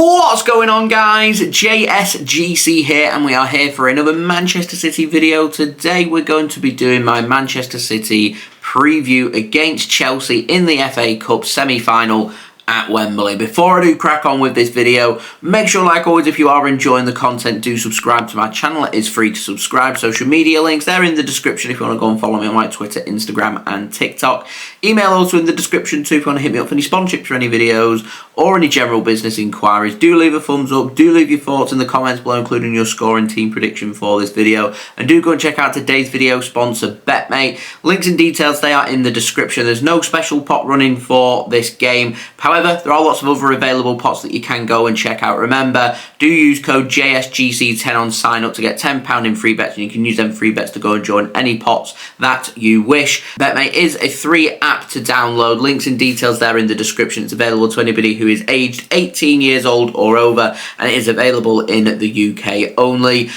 What's going on, guys? JSGC here, and we are here for another Manchester City video. Today we're going to be doing my Manchester City preview against Chelsea in the FA Cup semi-final at Wembley. Before I do crack on with this video, make sure, like always, if you are enjoying the content, do subscribe to my channel. It is free to subscribe. Social media links, they're in the description if you want to go and follow me on my Twitter, Instagram and TikTok. Email also in the description too if you want to hit me up for any sponsorships for any videos or any general business inquiries. Do leave a thumbs up, do leave your thoughts in the comments below, including your score and team prediction for this video. And do go and check out today's video sponsor, BetMate. Links and details, they are in the description. There's no special pot running for this game. However, there are lots of other available pots that you can go and check out. Remember, do use code JSGC10 on sign up to get £10 in free bets, and you can use them free bets to go and join any pots that you wish. BetMate is a free app to download. Links and details there in the description. It's available to anybody who is aged 18 years old or over, and it is available in the UK only.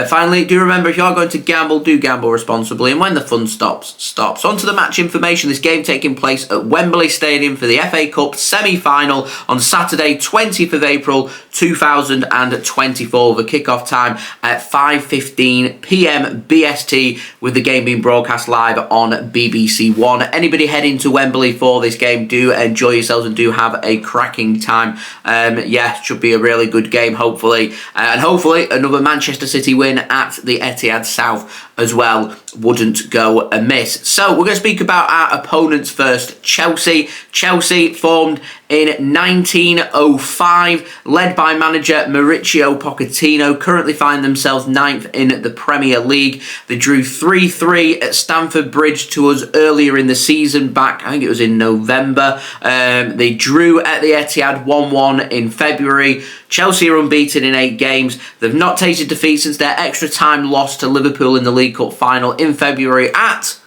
Finally, do remember, if you are going to gamble, do gamble responsibly, and when the fun stops, stops. On to the match information. This game taking place at Wembley Stadium for the FA Cup semi-final on Saturday, 20th of April 2024, with a kick-off time at 5:15 PM BST, with the game being broadcast live on BBC One. Anybody heading to Wembley for this game, do enjoy yourselves and do have a cracking time. Yeah, should be a really good game, hopefully. And hopefully another Manchester City win at the Etihad South as well wouldn't go amiss. So we're going to speak about our opponents first. Chelsea. Chelsea formed in 1905, led by manager Mauricio Pochettino, currently find themselves 9th in the Premier League. They drew 3-3 at Stamford Bridge to us earlier in the season, back, I think it was in November. They drew at the Etihad 1-1 in February. Chelsea are unbeaten in 8 games. They've not tasted defeat since their extra time loss to Liverpool in the League Cup final in February at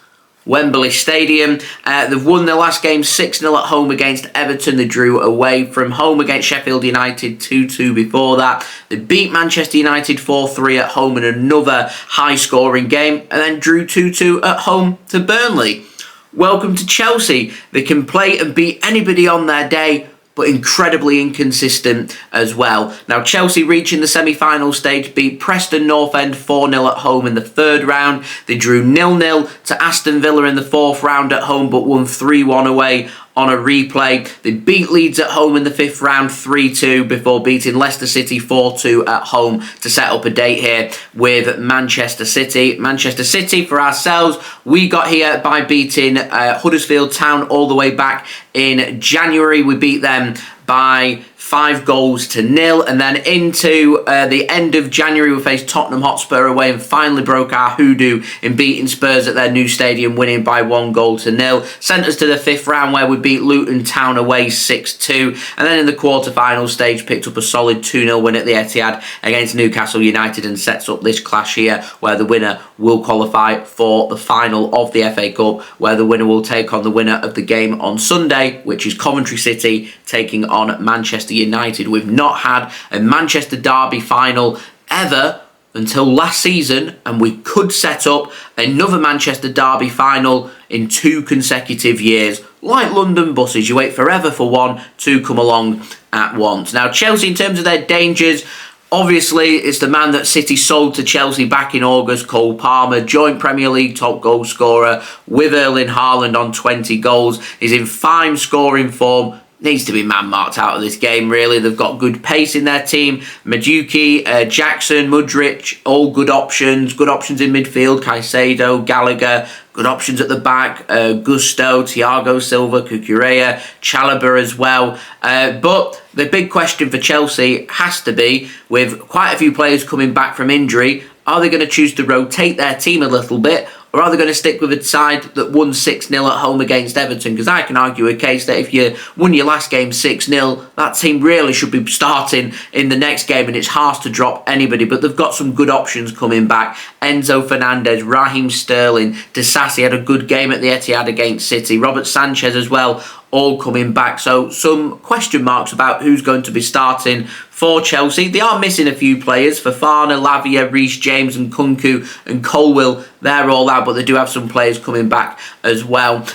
Wembley Stadium. They've won their last game 6-0 at home against Everton. They drew away from home against Sheffield United 2-2 before that. They beat Manchester United 4-3 at home in another high-scoring game, and then drew 2-2 at home to Burnley. Welcome to Chelsea. They can play and beat anybody on their day, but incredibly inconsistent as well. Now, Chelsea reaching the semi-final stage beat Preston North End 4-0 at home in the 3rd round. They drew 0-0 to Aston Villa in the 4th round at home, but won 3-1 away on a replay. They beat Leeds at home in the 5th round 3-2 before beating Leicester City 4-2 at home to set up a date here with Manchester City. Manchester City, for ourselves, we got here by beating Huddersfield Town all the way back in January. We beat them by 5-0, and then into the end of January we faced Tottenham Hotspur away and finally broke our hoodoo in beating Spurs at their new stadium, winning by 1-0. Sent us to the 5th round where we beat Luton Town away 6-2, and then in the quarter-final stage picked up a solid 2-0 win at the Etihad against Newcastle United, and sets up this clash here where the winner will qualify for the final of the FA Cup, where the winner will take on the winner of the game on Sunday, which is Coventry City taking on Manchester United. We've not had a Manchester derby final ever until last season, and we could set up another Manchester derby final in 2 consecutive years. Like London buses, you wait forever for one to come along at once. Now, Chelsea, in terms of their dangers, obviously, it's the man that City sold to Chelsea back in August, Cole Palmer, joint Premier League top goal scorer with Erling Haaland on 20 goals. He's in fine scoring form. Needs to be man-marked out of this game, really. They've got good pace in their team. Madueke, Jackson, Mudryk, all good options. Good options in midfield. Caicedo, Gallagher, good options at the back. Gusto, Thiago Silva, Cucurella, Chalobah as well. But the big question for Chelsea has to be, with quite a few players coming back from injury, are they going to choose to rotate their team a little bit, or are they going to stick with a side that won 6-0 at home against Everton? Because I can argue a case that if you won your last game 6-0, that team really should be starting in the next game, and it's hard to drop anybody. But they've got some good options coming back. Enzo Fernandez, Raheem Sterling, Disasi had a good game at the Etihad against City. Robert Sanchez as well, all coming back. So some question marks about who's going to be starting for Chelsea. They are missing a few players. Fofana, Lavia, Reece James and Kunku and Colwill, they're all out, but they do have some players coming back as well.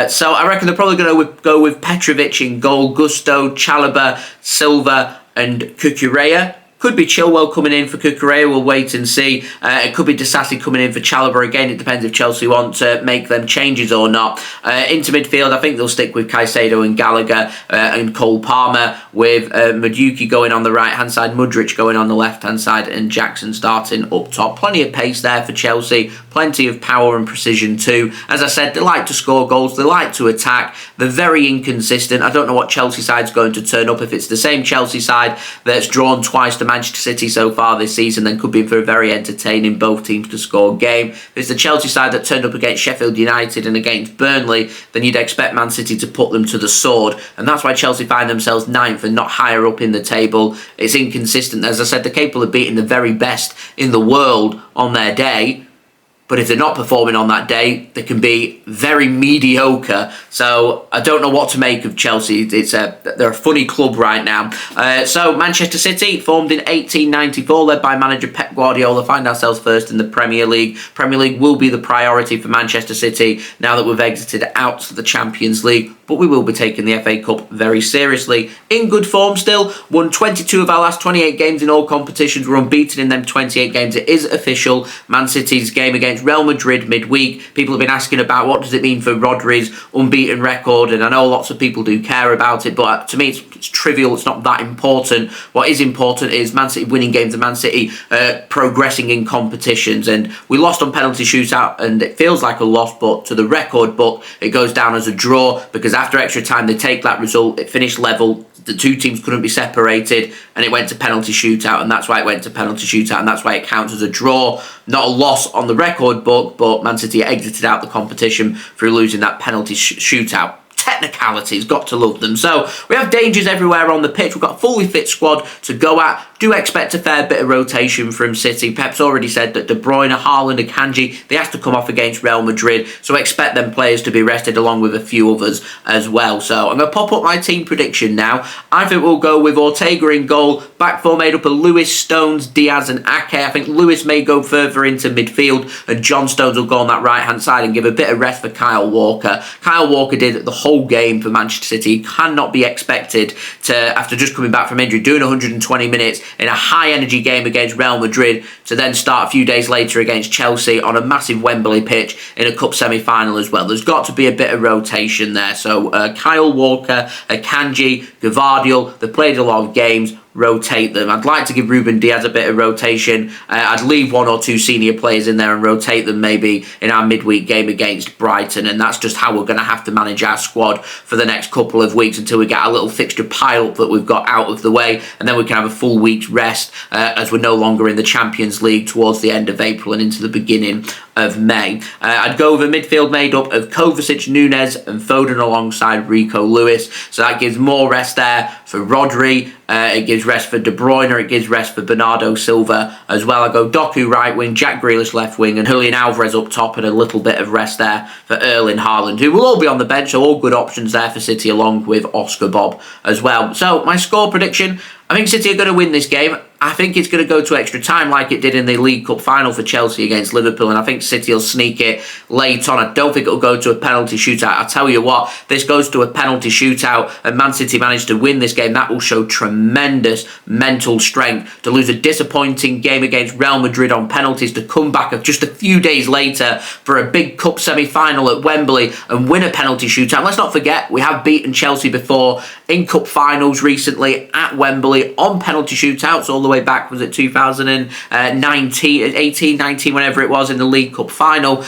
So I reckon they're probably going to go with Petrovic in goal, Gusto, Chalobah, Silva and Cucurella. Could be Chilwell coming in for Cucurella, we'll wait and see. It could be Disasi coming in for Chalobah. Again, it depends if Chelsea want to make them changes or not. Into midfield, I think they'll stick with Caicedo and Gallagher and Cole Palmer, with Mudryk going on the right-hand side, Mudryk going on the left-hand side, and Jackson starting up top. Plenty of pace there for Chelsea, plenty of power and precision too. As I said, they like to score goals, they like to attack, they're very inconsistent. I don't know what Chelsea side's going to turn up. If it's the same Chelsea side that's drawn twice to Manchester City so far this season, then could be for a very entertaining both teams to score game. If it's the Chelsea side that turned up against Sheffield United and against Burnley, then you'd expect Man City to put them to the sword, and that's why Chelsea find themselves ninth and not higher up in the table. It's inconsistent. As I said, they're capable of beating the very best in the world on their day, but if they're not performing on that day, they can be very mediocre. So I don't know what to make of Chelsea. They're a funny club right now. So Manchester City, formed in 1894, led by manager Pep Guardiola, find ourselves first in the Premier League. Premier League will be the priority for Manchester City now that we've exited out to the Champions League. But we will be taking the FA Cup very seriously. In good form still, won 22 of our last 28 games in all competitions. We're unbeaten in them 28 games. It is official. Man City's game against Real Madrid midweek. People have been asking about what does it mean for Rodri's unbeaten record, and I know lots of people do care about it, but to me it's trivial. It's not that important. What is important is Man City winning games and Man City progressing in competitions. And we lost on penalty shootout, and it feels like a loss, but to the record book it goes down as a draw, because after extra time they take that result. It finished level. The two teams couldn't be separated, and it went to penalty shootout, and that's why it went to penalty shootout, and that's why it counts as a draw, not a loss on the record book. But Man City exited out the competition through losing that penalty shootout. Technicalities, got to love them. So we have dangers everywhere on the pitch. We've got a fully fit squad to go at. Do expect a fair bit of rotation from City. Pep's already said that De Bruyne, Haaland and Akanji, they have to come off against Real Madrid, so expect them players to be rested along with a few others as well. So I'm going to pop up my team prediction now. I think we'll go with Ortega in goal, back four made up of Lewis, Stones, Diaz and Ake. I think Lewis may go further into midfield, and John Stones will go on that right hand side and give a bit of rest for Kyle Walker. Kyle Walker did the whole game for Manchester City. He cannot be expected to, after just coming back from injury, doing 120 minutes in a high energy game against Real Madrid, to then start a few days later against Chelsea on a massive Wembley pitch in a cup semi-final as well. There's got to be a bit of rotation there. So Kyle Walker, Akanji, Gvardiol, they played a lot of games. Rotate them. I'd like to give Ruben Dias a bit of rotation. I'd leave one or two senior players in there and rotate them maybe in our midweek game against Brighton, and that's just how we're going to have to manage our squad for the next couple of weeks until we get a little fixture pile up that we've got out of the way, and then we can have a full week's rest as we're no longer in the Champions League towards the end of April and into the beginning of May. I'd go with a midfield made up of Kovacic, Nunes and Foden alongside Rico Lewis, so that gives more rest there for Rodri. It gives rest for De Bruyne, it gives rest for Bernardo Silva as well. I go Doku right wing, Jack Grealish left wing and Julian Alvarez up top, and a little bit of rest there for Erling Haaland, who will all be on the bench, so all good options there for City along with Oscar Bobb as well. So my score prediction, I think City are going to win this game. I think it's going to go to extra time like it did in the League Cup final for Chelsea against Liverpool, and I think City will sneak it late on. I don't think it'll go to a penalty shootout. I tell you what, this goes to a penalty shootout and Man City managed to win this game. That will show tremendous mental strength to lose a disappointing game against Real Madrid on penalties, to come back just a few days later for a big cup semi-final at Wembley and win a penalty shootout. Let's not forget, we have beaten Chelsea before in cup finals recently at Wembley on penalty shootouts all the way back, was it 2019, 18, 19, whenever it was, in the League Cup final.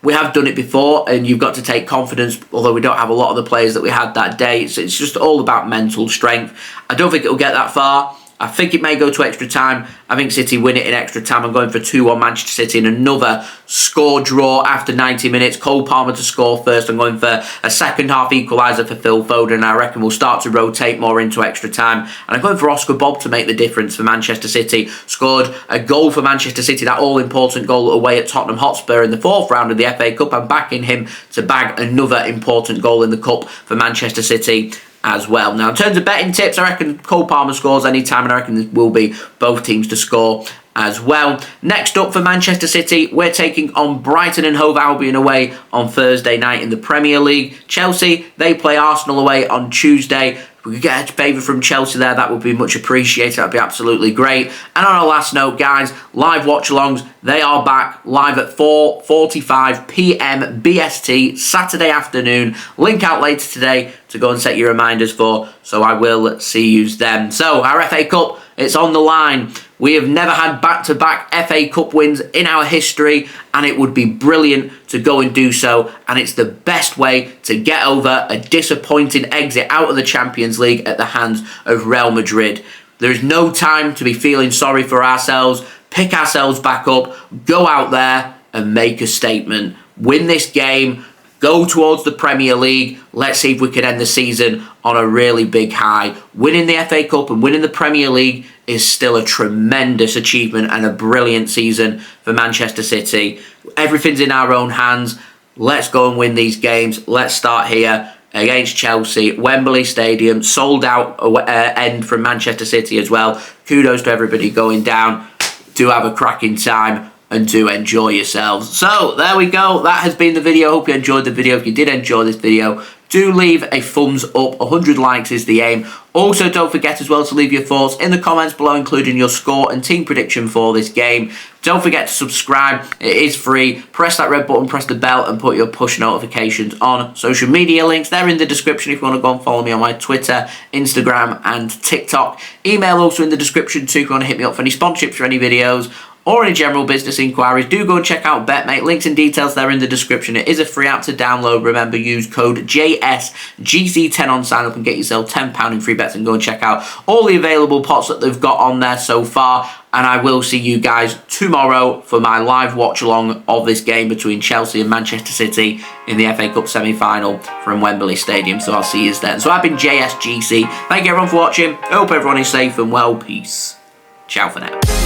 We have done it before, and you've got to take confidence, although we don't have a lot of the players that we had that day. It's just all about mental strength. I don't think it'll get that far. I think it may go to extra time. I think City win it in extra time. I'm going for 2-1 Manchester City and another score draw after 90 minutes. Cole Palmer to score first. I'm going for a second half equaliser for Phil Foden. I reckon we'll start to rotate more into extra time. And I'm going for Oscar Bobb to make the difference for Manchester City. Scored a goal for Manchester City, that all-important goal away at Tottenham Hotspur in the fourth round of the FA Cup. I'm backing him to bag another important goal in the Cup for Manchester City as well. Now, in terms of betting tips, I reckon Cole Palmer scores any time, and I reckon there will be both teams to score as well. Next up for Manchester City, we're taking on Brighton and Hove Albion away on Thursday night in the Premier League. Chelsea, they play Arsenal away on Tuesday. If we could get a favour from Chelsea there, that would be much appreciated. That would be absolutely great. And on our last note, guys, live watch-alongs, they are back live at 4:45 p.m. BST, Saturday afternoon. Link out later today to go and set your reminders for, so I will see you then. So, our FA Cup, it's on the line. We have never had back-to-back FA Cup wins in our history, and it would be brilliant to go and do so, and it's the best way to get over a disappointing exit out of the Champions League at the hands of Real Madrid. There is no time to be feeling sorry for ourselves. Pick ourselves back up, go out there and make a statement. Win this game, go towards the Premier League. Let's see if we can end the season on a really big high. Winning the FA Cup and winning the Premier League is still a tremendous achievement and a brilliant season for Manchester City. Everything's in our own hands. Let's go and win these games. Let's start here against Chelsea. Wembley Stadium, sold out end from Manchester City as well. Kudos to everybody going down. Do have a cracking time and do enjoy yourselves. So, there we go. That has been the video. Hope you enjoyed the video. If you did enjoy this video, do leave a thumbs up. 100 likes is the aim. Also, don't forget as well to leave your thoughts in the comments below, including your score and team prediction for this game. Don't forget to subscribe. It is free. Press that red button, press the bell, and put your push notifications on. Social media links, they're in the description if you want to go and follow me on my Twitter, Instagram, and TikTok. Email also in the description too if you want to hit me up for any sponsorships for any videos or any general business inquiries. Do go and check out BetMate. Links and details there in the description. It is a free app to download. Remember, use code JSGC10 on sign up and get yourself £10 in free bets, and go and check out all the available pots that they've got on there so far. And I will see you guys tomorrow for my live watch along of this game between Chelsea and Manchester City in the FA Cup semi-final from Wembley Stadium. So I'll see you then. So I've been JSGC. Thank you everyone for watching. I hope everyone is safe and well. Peace. Ciao for now.